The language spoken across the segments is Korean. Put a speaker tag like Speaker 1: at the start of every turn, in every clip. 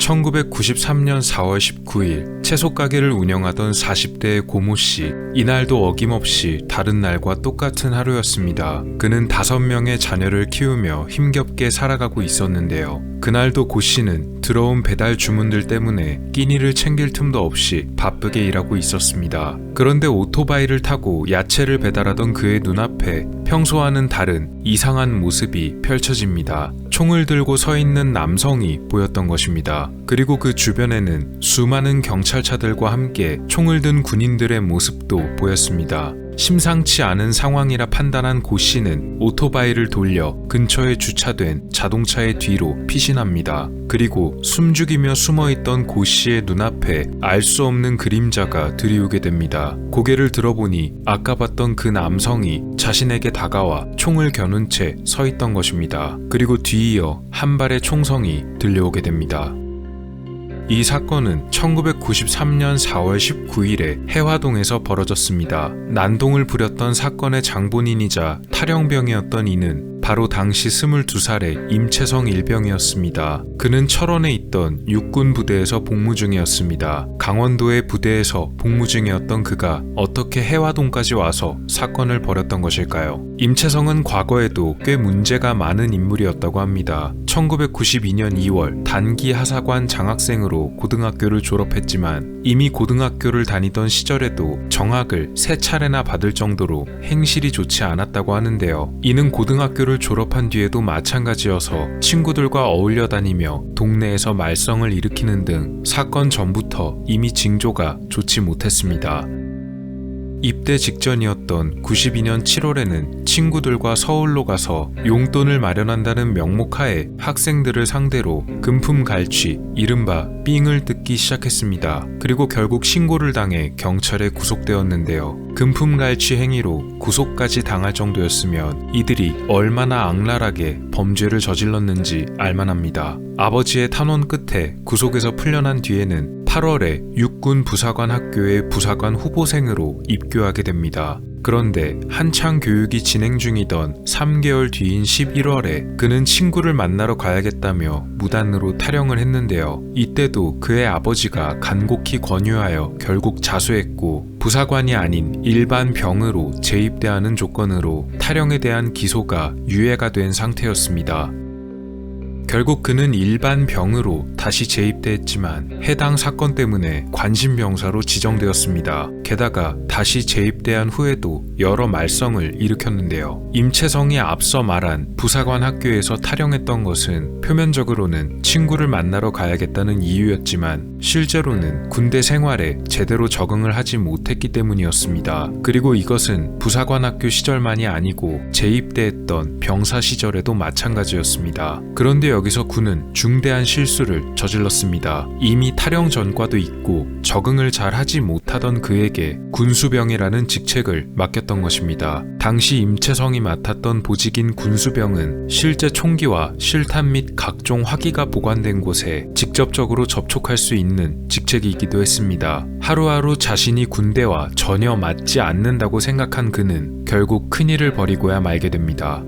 Speaker 1: 1993년 4월 19일 채소 가게를 운영하던 40대의 고모씨. 이날도 어김없이 다른 날과 똑같은 하루였습니다. 그는 5명의 자녀를 키우며 힘겹게 살아가고 있었는데요. 그날도 고씨는 들어온 배달 주문들 때문에 끼니를 챙길 틈도 없이 바쁘게 일하고 있었습니다. 그런데 오토바이를 타고 야채를 배달하던 그의 눈앞에 평소와는 다른 이상한 모습이 펼쳐집니다. 총을 들고 서 있는 남성이 보였던 것입니다. 그리고 그 주변에는 수많은 경찰차들과 함께 총을 든 군인들의 모습도 보였습니다. 심상치 않은 상황이라 판단한 고 씨는 오토바이를 돌려 근처에 주차된 자동차의 뒤로 피신합니다. 그리고 숨죽이며 숨어있던 고 씨의 눈앞에 알 수 없는 그림자가 들이오게 됩니다. 고개를 들어보니 아까 봤던 그 남성이 자신에게 다가와 총을 겨눈 채 서 있던 것입니다. 그리고 뒤이어 한 발의 총성이 들려오게 됩니다. 이 사건은 1993년 4월 19일에 해화동에서 벌어졌습니다. 난동을 부렸던 사건의 장본인이자 탈영병이었던 이는 바로 당시 22살의 임채성 일병이었습니다. 그는 철원에 있던 육군 부대에서 복무 중이었습니다. 강원도의 부대에서 복무 중이었던 그가 어떻게 해화동까지 와서 사건을 벌였던 것일까요? 임채성은 과거에도 꽤 문제가 많은 인물이었다고 합니다. 1992년 2월 단기 하사관 장학생으로 고등학교를 졸업했지만 이미 고등학교를 다니던 시절에도 정학을 3차례나 받을 정도로 행실이 좋지 않았다고 하는데요. 이는 고등학교를 졸업한 뒤에도 마찬가지여서 친구들과 어울려 다니며 동네에서 말썽을 일으키는 등 사건 전부터 이미 징조가 좋지 못했습니다. 입대 직전이었던 92년 7월에는 친구들과 서울로 가서 용돈을 마련한다는 명목하에 학생들을 상대로 금품 갈취, 이른바 삥을 뜯기 시작했습니다. 그리고 결국 신고를 당해 경찰에 구속되었는데요. 금품 갈취 행위로 구속까지 당할 정도였으면 이들이 얼마나 악랄하게 범죄를 저질렀는지 알만합니다. 아버지의 탄원 끝에 구속에서 풀려난 뒤에는 8월에 육군 부사관 학교의 부사관 후보생으로 입교하게 됩니다. 그런데 한창 교육이 진행 중이던 3개월 뒤인 11월에 그는 친구를 만나러 가야겠다며 무단으로 탈영을 했는데요. 이때도 그의 아버지가 간곡히 권유하여 결국 자수했고 부사관이 아닌 일반 병으로 재입대하는 조건으로 탈영에 대한 기소가 유예가 된 상태였습니다. 결국 그는 일반 병으로 다시 재입대했지만 해당 사건 때문에 관심병사로 지정되었습니다. 게다가 다시 재입대한 후에도 여러 말썽을 일으켰는데요. 임채성이 앞서 말한 부사관 학교에서 탈영했던 것은 표면적으로는 친구를 만나러 가야겠다는 이유였지만 실제로는 군대 생활에 제대로 적응을 하지 못했기 때문이었습니다. 그리고 이것은 부사관 학교 시절만이 아니고 재입대했던 병사 시절에도 마찬가지였습니다. 그런데 여기서 군은 중대한 실수를 저질렀습니다. 이미 탈영 전과도 있고 적응을 잘 하지 못하던 그에게 군수병이라는 직책을 맡겼던 것입니다. 당시 임채성이 맡았던 보직인 군수병은 실제 총기와 실탄 및 각종 화기가 보관된 곳에 직접적으로 접촉할 수 있는 직책이기도 했습니다. 하루하루 자신이 군대와 전혀 맞지 않는다고 생각한 그는 결국 큰일을 벌이고야 말게 됩니다.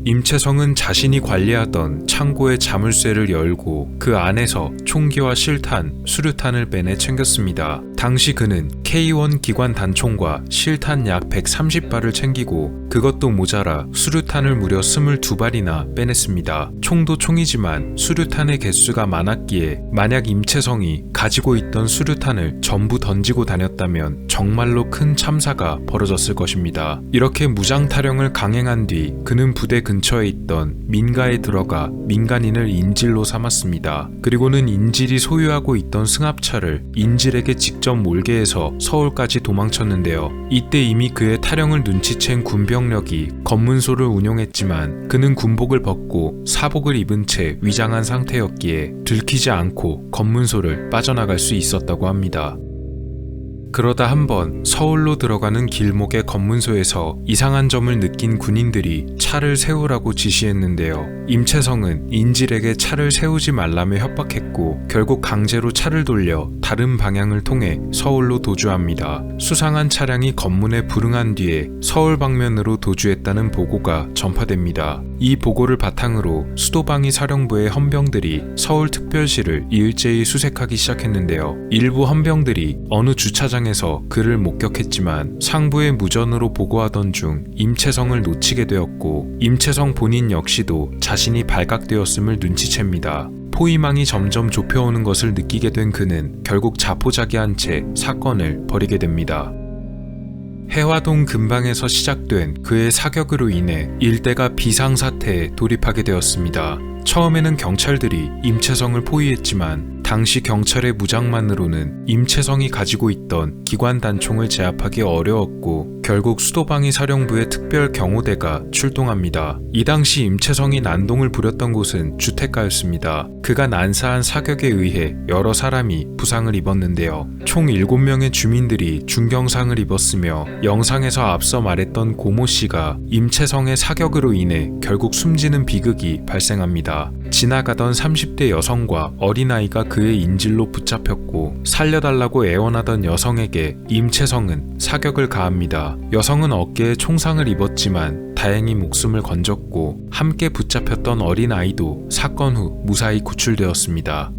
Speaker 1: 임채성은 자신이 관리하던 창고의 자물쇠를 열고 그 안에서 총기와 실탄, 수류탄을 빼내 챙겼습니다. 당시 그는 K1 기관 단총과 실탄 약 130발을 챙기고 그것도 모자라 수류탄을 무려 22발이나 빼냈습니다. 총도 총이지만 수류탄의 개수가 많았기에 만약 임채성이 가지고 있던 수류탄을 전부 던지고 다녔다면 정말로 큰 참사가 벌어졌을 것입니다. 이렇게 무장 탈영을 강행한 뒤 그는 부대 근처에 있던 민가에 들어가 민간인을 인질로 삼았습니다. 그리고는 인질이 소유하고 있던 승합차를 인질에게 직접 몰게 해서 서울까지 도망쳤는데요. 이때 이미 그의 탈영을 눈치챈 군병력이 검문소를 운용했지만 그는 군복을 벗고 사복을 입은 채 위장한 상태였기에 들키지 않고 검문소를 빠져나갈 수 있었다고 합니다. 그러다 한번 서울로 들어가는 길목의 검문소에서 이상한 점을 느낀 군인들이 차를 세우라고 지시했는데요. 임채성은 인질에게 차를 세우지 말라며 협박했고 결국 강제로 차를 돌려 다른 방향을 통해 서울로 도주합니다. 수상한 차량이 검문에 불응한 뒤에 서울 방면으로 도주했다는 보고가 전파됩니다. 이 보고를 바탕으로 수도방위 사령부의 헌병들이 서울특별시를 일제히 수색하기 시작했는데요. 일부 헌병들이 어느 주차장에서 그를 목격했지만 상부에 무전으로 보고하던 중 임채성을 놓치게 되었고 임채성 본인 역시도 자신이 발각되었음을 눈치챕니다. 포위망이 점점 좁혀오는 것을 느끼게 된 그는 결국 자포자기한 채 사건을 벌이게 됩니다. 해화동 근방에서 시작된 그의 사격으로 인해 일대가 비상사태에 돌입하게 되었습니다. 처음에는 경찰들이 임채성을 포위했지만 당시 경찰의 무장만으로는 임채성이 가지고 있던 기관 단총을 제압하기 어려웠고 결국 수도방위 사령부의 특별 경호대가 출동합니다. 이 당시 임채성이 난동을 부렸던 곳은 주택가였습니다. 그가 난사한 사격에 의해 여러 사람이 부상을 입었는데요. 총 7명의 주민들이 중경상을 입었으며 영상에서 앞서 말했던 고모 씨가 임채성의 사격으로 인해 결국 숨지는 비극이 발생합니다. 지나가던 30대 여성과 어린아이가 그의 인질로 붙잡혔고 살려달라고 애원하던 여성에게 임채성은 사격을 가합니다. 여성은 어깨에 총상을 입었지만 다행히 목숨을 건졌고 함께 붙잡혔던 어린아이도 사건 후 무사히 구출되었습니다.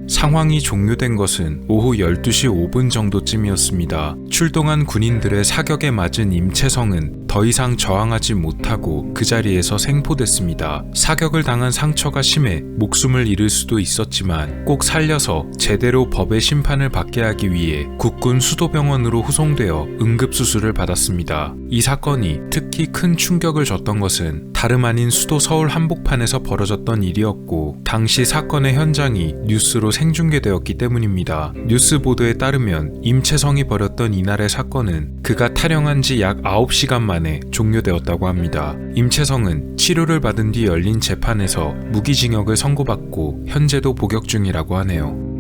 Speaker 1: 상황이 종료된 것은 오후 12시 5분 정도쯤이었습니다. 출동한 군인들의 사격에 맞은 임채성은 더 이상 저항하지 못하고 그 자리에서 생포됐습니다. 사격을 당한 상처가 심해 목숨을 잃을 수도 있었지만 꼭 살려서 제대로 법의 심판을 받게 하기 위해 국군 수도병원으로 후송되어 응급수술을 받았습니다. 이 사건이 특히 큰 충격을 줬던 것은 다름 아닌 수도 서울 한복판에서 벌어졌던 일이었고 당시 사건의 현장이 뉴스로 생중계되었기 때문입니다. 뉴스 보도에 따르면 임채성이 벌였던 이날의 사건은 그가 탈영한 지 약 9시간 만에 종료되었다고 합니다. 임채성은 치료를 받은 뒤 열린 재판에서 무기징역을 선고받고 현재도 복역 중이라고 하네요.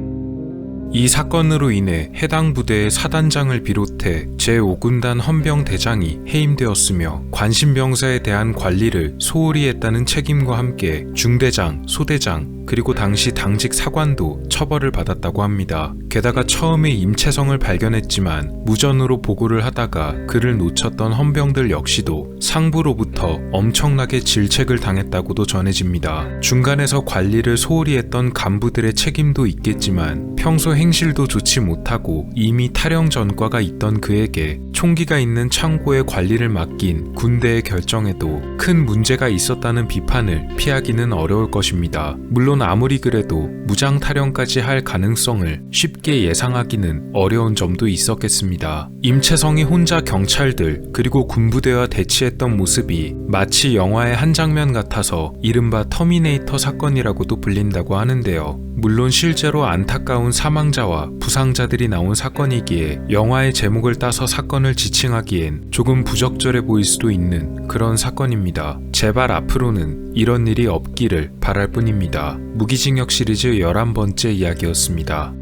Speaker 1: 이 사건으로 인해 해당 부대의 사단장을 비롯해 제5군단 헌병대장이 해임되었으며 관심병사에 대한 관리를 소홀히 했다는 책임과 함께 중대장, 소대장, 그리고 당시 당직 사관도 처벌을 받았다고 합니다. 게다가 처음에 임채성을 발견했지만 무전으로 보고를 하다가 그를 놓쳤던 헌병들 역시도 상부로부터 엄청나게 질책을 당했다고도 전해집니다. 중간에서 관리를 소홀히 했던 간부들의 책임도 있겠지만 평소 행실도 좋지 못하고 이미 탈영 전과가 있던 그에게 총기가 있는 창고의 관리를 맡긴 군대의 결정에도 큰 문제가 있었다는 비판을 피하기는 어려울 것입니다. 물론 아무리 그래도 무장 탈영까지 할 가능성을 쉽게 예상하기는 어려운 점도 있었겠습니다. 임채성이 혼자 경찰들 그리고 군부대와 대치했던 모습이 마치 영화의 한 장면 같아서 이른바 터미네이터 사건이라고도 불린다고 하는데요. 물론 실제로 안타까운 사망자와 부상자들이 나온 사건이기에 영화의 제목을 따서 사건을 지칭하기엔 조금 부적절해 보일 수도 있는 그런 사건입니다. 제발 앞으로는 이런 일이 없기를 바랄 뿐입니다. 무기징역 시리즈 11번째 이야기였습니다.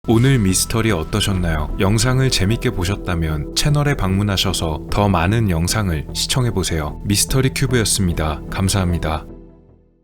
Speaker 1: 오늘 미스터리 어떠셨나요? 영상을 재밌게 보셨다면 채널에 방문하셔서 더 많은 영상을 시청해보세요. 미스터리 큐브였습니다. 감사합니다.